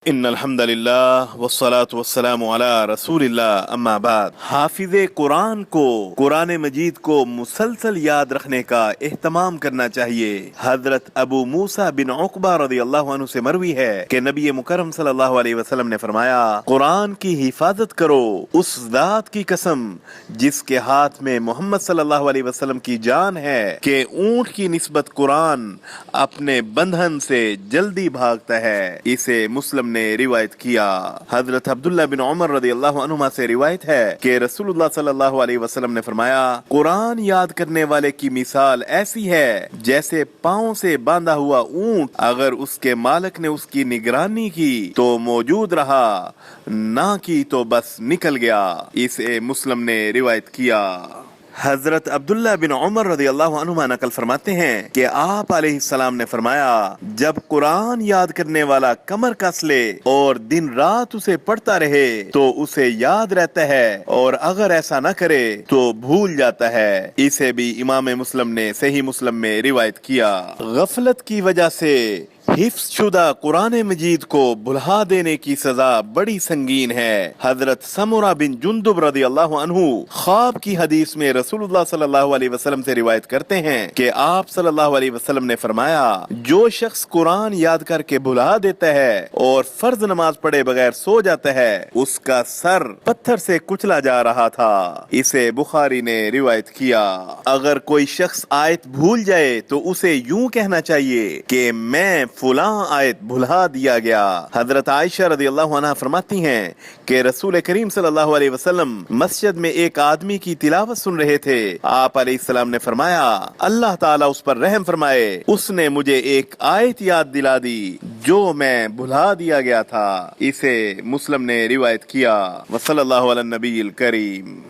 ان الحمد للہ والصلاة والسلام علی رسول اللہ اما بعد۔ حافظ قرآن کو قرآن مجید کو مسلسل یاد رکھنے کا اہتمام کرنا چاہیے۔ حضرت ابو موسیٰ بن عقبہ رضی اللہ عنہ سے مروی ہے کہ نبی مکرم صلی اللہ علیہ وسلم نے فرمایا، قرآن کی حفاظت کرو اس ذات کی قسم جس کے ہاتھ میں محمد صلی اللہ علیہ وسلم کی جان ہے کہ اونٹ کی نسبت قرآن اپنے بندھن سے جلدی بھاگتا ہے۔ اسے مسلم نے روایت کیا۔ حضرت عبداللہ بن عمر رضی اللہ عنہما سے روایت ہے کہ رسول اللہ صلی اللہ علیہ وسلم نے فرمایا، قرآن یاد کرنے والے کی مثال ایسی ہے جیسے پاؤں سے باندھا ہوا اونٹ، اگر اس کے مالک نے اس کی نگرانی کی تو موجود رہا، نہ کی تو بس نکل گیا۔ اسے مسلم نے روایت کیا۔ حضرت عبداللہ بن عمر رضی اللہ عنہما نقل فرماتے ہیں کہ آپ علیہ السلام نے فرمایا، جب قرآن یاد کرنے والا کمر کس لے اور دن رات اسے پڑھتا رہے تو اسے یاد رہتا ہے، اور اگر ایسا نہ کرے تو بھول جاتا ہے۔ اسے بھی امام مسلم نے صحیح مسلم میں روایت کیا۔ غفلت کی وجہ سے حفظ شدہ قرآن مجید کو بھلا دینے کی سزا بڑی سنگین ہے۔ حضرت سمرہ بن جندب رضی اللہ عنہ خواب کی حدیث میں رسول اللہ صلی اللہ علیہ وسلم سے روایت کرتے ہیں کہ آپ صلی اللہ علیہ وسلم نے فرمایا، جو شخص قرآن یاد کر کے بھلا دیتا ہے اور فرض نماز پڑھے بغیر سو جاتا ہے، اس کا سر پتھر سے کچلا جا رہا تھا۔ اسے بخاری نے روایت کیا۔ اگر کوئی شخص آیت بھول جائے تو اسے یوں کہنا چاہیے کہ میں فلاں آیت بھلا دیا گیا۔ حضرت عائشہ رضی اللہ عنہ فرماتی ہیں کہ رسول کریم صلی اللہ علیہ وسلم مسجد میں ایک آدمی کی تلاوت سن رہے تھے۔ آپ علیہ السلام نے فرمایا، اللہ تعالیٰ اس پر رحم فرمائے، اس نے مجھے ایک آیت یاد دلا دی جو میں بھلا دیا گیا تھا۔ اسے مسلم نے روایت کیا۔ وصلی اللہ علی النبی الکریم۔